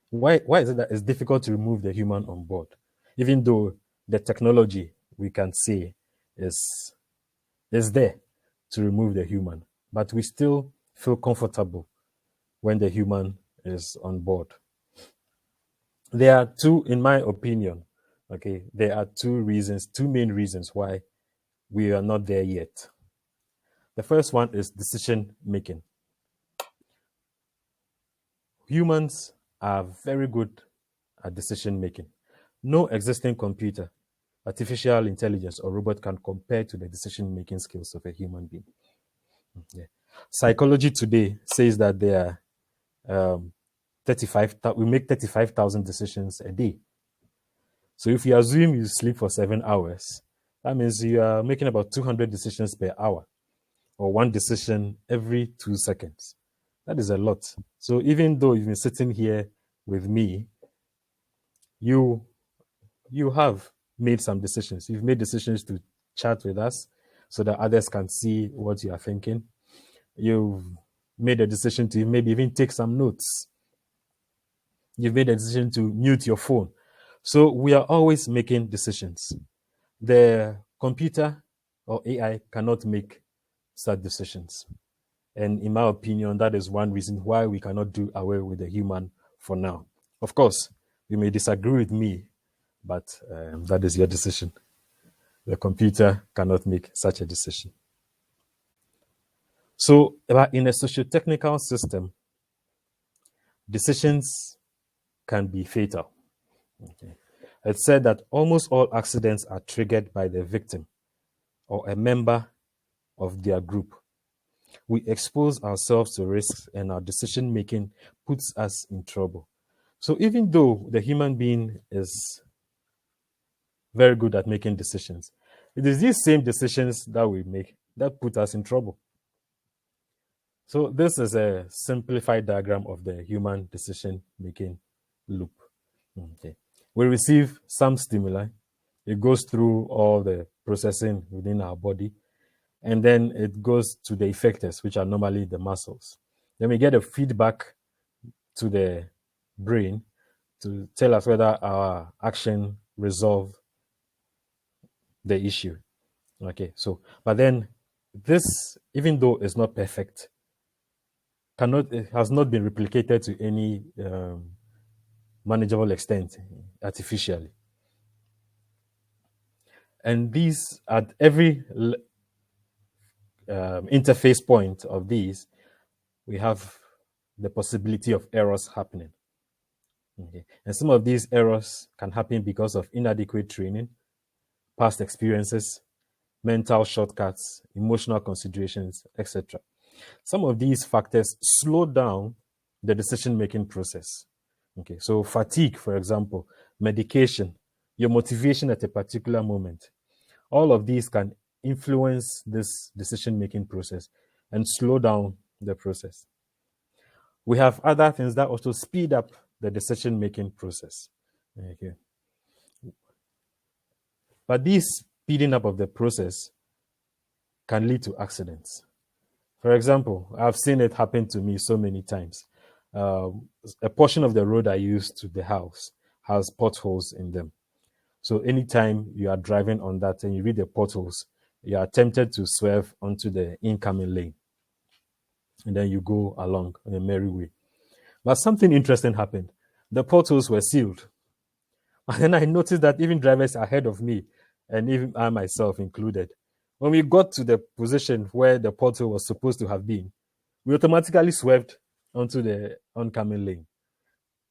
Why is it that it's difficult to remove the human on board, even though the technology we can see is there to remove the human, but we still feel comfortable when the human is on board? There are two, in my opinion, okay, there are two main reasons why we are not there yet. The first one is decision making. Humans are very good at decision making. No existing computer, artificial intelligence, or robot can compare to the decision making skills of a human being. Yeah. Psychology today says that there are 35,000, we make 35,000 decisions a day. So if you assume you sleep for 7 hours, that means you are making about 200 decisions per hour, or one decision every 2 seconds. That is a lot. So even though you've been sitting here with me, you have made some decisions. You've made decisions to chat with us so that others can see what you are thinking. You've made a decision to maybe even take some notes. You've made a decision to mute your phone. So we are always making decisions. The computer or AI cannot make such decisions. And in my opinion, that is one reason why we cannot do away with the human for now. Of course, you may disagree with me, but that is your decision. The computer cannot make such a decision. So in a socio-technical system, decisions can be fatal. Okay. It's said that almost all accidents are triggered by the victim or a member of their group. We expose ourselves to risks, and our decision making puts us in trouble. So even though the human being is very good at making decisions, it is these same decisions that we make that put us in trouble. So this is a simplified diagram of the human decision making loop. Okay. We receive some stimuli. It goes through all the processing within our body, and then it goes to the effectors, which are normally the muscles. Then we get a feedback to the brain to tell us whether our action resolved the issue. Okay, so, but then this, even though it's not perfect, it has not been replicated to any manageable extent artificially. And these, at every interface point of these, we have the possibility of errors happening. Okay. And some of these errors can happen because of inadequate training, past experiences, mental shortcuts, emotional considerations, etc. Some of these factors slow down the decision-making process. Okay, so fatigue, for example, medication, your motivation at a particular moment, all of these can influence this decision-making process and slow down the process. We have other things that also speed up the decision-making process. Okay. But this speeding up of the process can lead to accidents. For example, I've seen it happen to me so many times. A portion of the road I use to the house has potholes in them. So anytime you are driving on that and you read the potholes, you are tempted to swerve onto the incoming lane. And then you go along in a merry way. But something interesting happened. The potholes were sealed. And then I noticed that even drivers ahead of me, and even I myself included, when we got to the position where the pothole was supposed to have been, we automatically swerved onto the oncoming lane.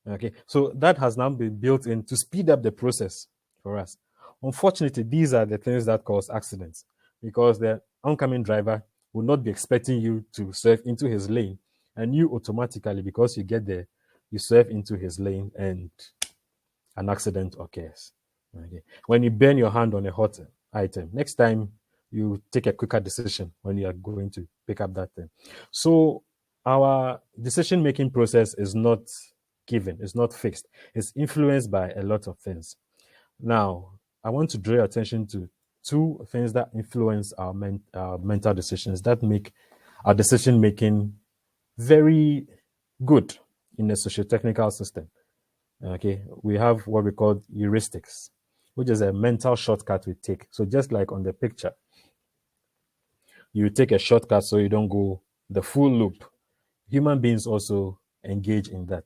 Okay, so that has now been built in to speed up the process for us. Unfortunately, these are the things that cause accidents, because the oncoming driver will not be expecting you to swerve into his lane, and you automatically, because you get there, you swerve into his lane and an accident occurs. Okay. When you burn your hand on a hot item, next time you take a quicker decision when you are going to pick up that thing. So our decision-making process is not given, it's not fixed. It's influenced by a lot of things. Now, I want to draw your attention to two things that influence our mental decisions that make our decision-making very good in a socio-technical system. Okay, we have what we call heuristics, which is a mental shortcut we take. So just like on the picture, you take a shortcut so you don't go the full loop. Human beings also engage in that.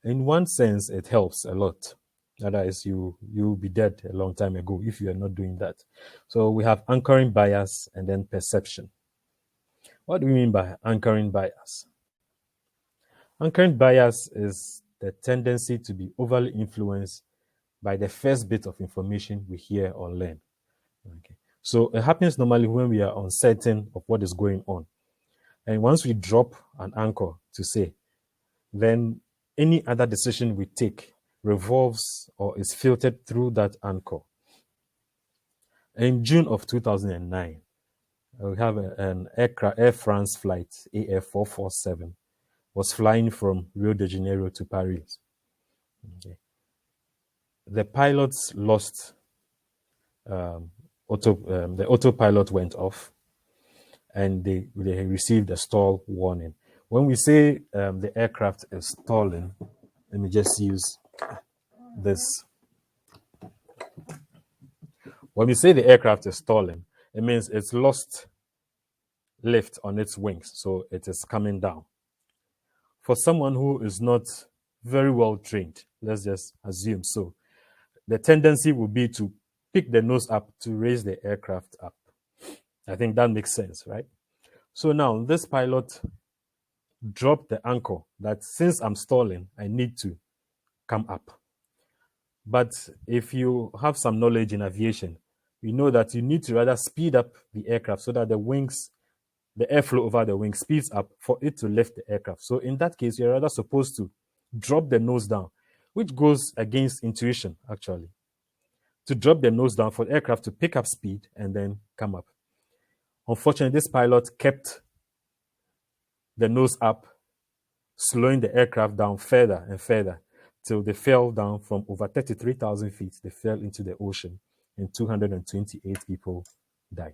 In one sense, it helps a lot. Otherwise, you'll be dead a long time ago if you are not doing that. So we have anchoring bias and then perception. What do we mean by anchoring bias? Anchoring bias is the tendency to be overly influenced by the first bit of information we hear or learn. Okay. So it happens normally when we are uncertain of what is going on. And once we drop an anchor to say, then any other decision we take revolves or is filtered through that anchor. In June of 2009, we have an Air France flight, AF447, was flying from Rio de Janeiro to Paris. Okay. The pilots lost, the autopilot went off, and they received a stall warning. When we say the aircraft is stalling, let me just use this. When we say the aircraft is stalling, it means it's lost lift on its wings, so it is coming down. For someone who is not very well trained, let's just assume so, the tendency would be to pick the nose up to raise the aircraft up. I think that makes sense, right? So now this pilot dropped the anchor that since I'm stalling, I need to come up. But if you have some knowledge in aviation, you know that you need to rather speed up the aircraft so that the wings, the airflow over the wing speeds up for it to lift the aircraft. So in that case, you're rather supposed to drop the nose down, which goes against intuition, actually. To drop the nose down for the aircraft to pick up speed and then come up. Unfortunately, this pilot kept the nose up, slowing the aircraft down further and further till they fell down from over 33,000 feet. They fell into the ocean and 228 people died.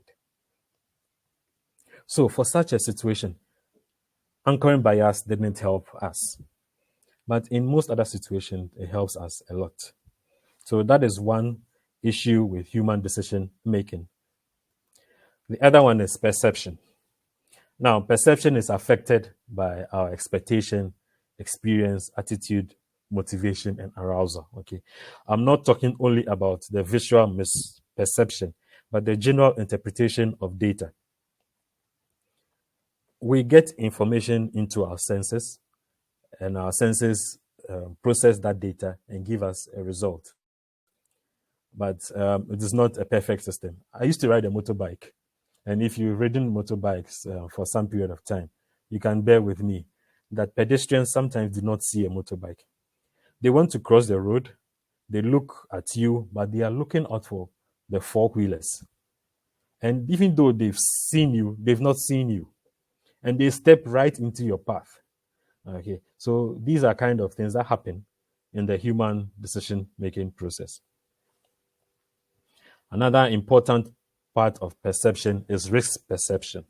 So for such a situation, anchoring bias didn't help us. But in most other situations, it helps us a lot. So that is one issue with human decision making. The other one is perception. Now, perception is affected by our expectation, experience, attitude, motivation, and arousal. Okay. I'm not talking only about the visual misperception, but the general interpretation of data. We get information into our senses, and our senses process that data and give us a result. But it is not a perfect system. I used to ride a motorbike. And if you've ridden motorbikes for some period of time, you can bear with me that pedestrians sometimes do not see a motorbike. They want to cross the road, they look at you, but they are looking out for the four-wheelers. And even though they've seen you, they've not seen you. And they step right into your path. Okay, so these are kind of things that happen in the human decision-making process. Another important part of perception is risk perception,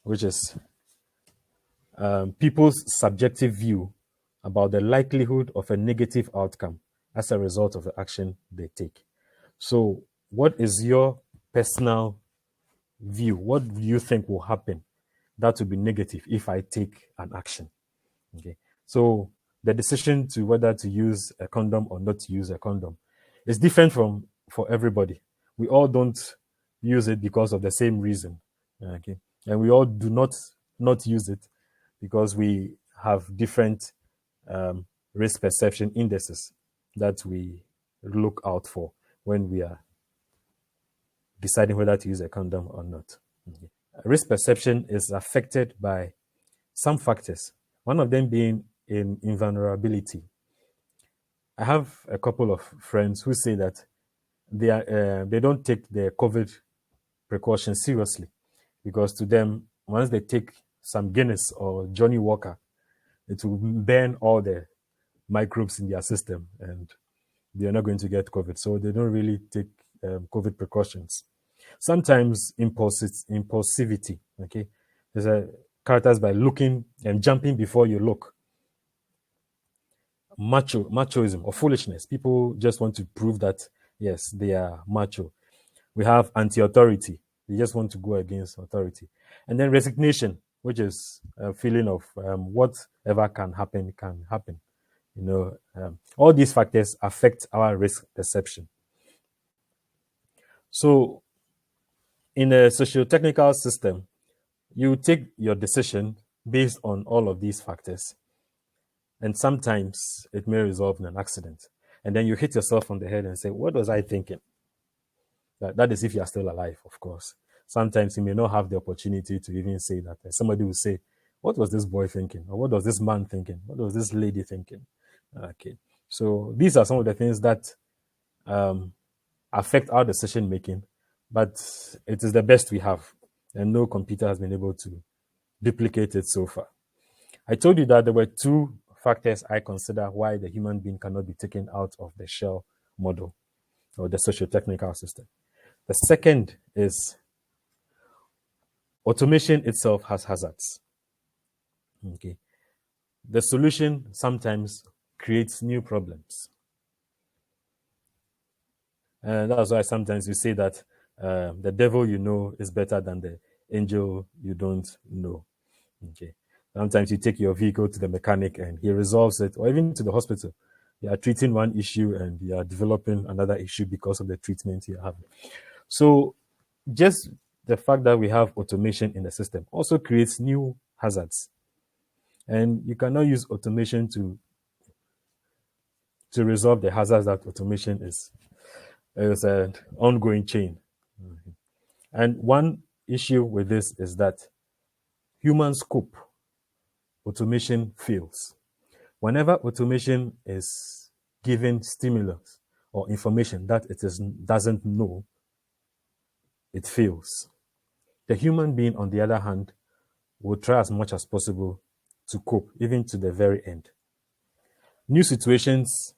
which is people's subjective view about the likelihood of a negative outcome as a result of the action they take. So, what is your personal view? What do you think will happen that will be negative if I take an action? Okay. So, the decision to whether to use a condom or not to use a condom is different for everybody. We all don't use it because of the same reason. Okay. And we all do not use it because we have different risk perception indices that we look out for when we are deciding whether to use a condom or not. Okay. Risk perception is affected by some factors, one of them being in invulnerability. I have a couple of friends who say that they don't take their COVID precautions seriously because to them, once they take some Guinness or Johnny Walker, it will burn all the microbes in their system and they are not going to get COVID. So they don't really take COVID precautions. Sometimes impulsivity, okay? There's a characterized by looking and jumping before you look. machoism or foolishness. People just want to prove that, yes, they are macho. We have anti-authority. They just want to go against authority. And then resignation, which is a feeling of whatever can happen, can happen. All these factors affect our risk perception. So in a socio-technical system, you take your decision based on all of these factors. And sometimes it may result in an accident. And then you hit yourself on the head and say, what was I thinking? That is if you are still alive, of course. Sometimes you may not have the opportunity to even say that. Somebody will say, what was this boy thinking? Or what was this man thinking? What was this lady thinking? Okay. So these are some of the things that affect our decision making, but it is the best we have. And no computer has been able to duplicate it so far. I told you that there were two factors I consider why the human being cannot be taken out of the shell model or the socio-technical system. The second is automation itself has hazards. Okay. The solution sometimes creates new problems. And that's why sometimes you say that the devil you know is better than the angel you don't know. Okay. Sometimes you take your vehicle to the mechanic and he resolves it, or even to the hospital. You are treating one issue and you are developing another issue because of the treatment you have. So just the fact that we have automation in the system also creates new hazards. And you cannot use automation to resolve the hazards that automation is. It's an ongoing chain. And one issue with this is that human scope automation fails. Whenever automation is given stimulus or information that it doesn't know, it fails. The human being, on the other hand, will try as much as possible to cope, even to the very end. New situations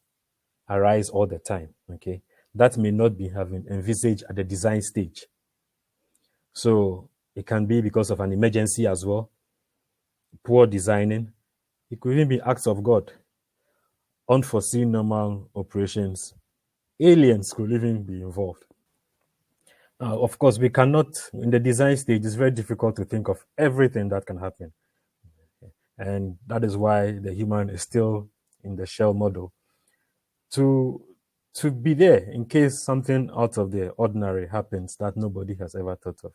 arise all the time, okay? That may not be having envisaged at the design stage. So it can be because of an emergency as well, poor designing. It could even be acts of God, unforeseen normal operations. Aliens could even be involved. Of course, we cannot, in the design stage, it's very difficult to think of everything that can happen. And that is why the human is still in the shell model to be there in case something out of the ordinary happens that nobody has ever thought of.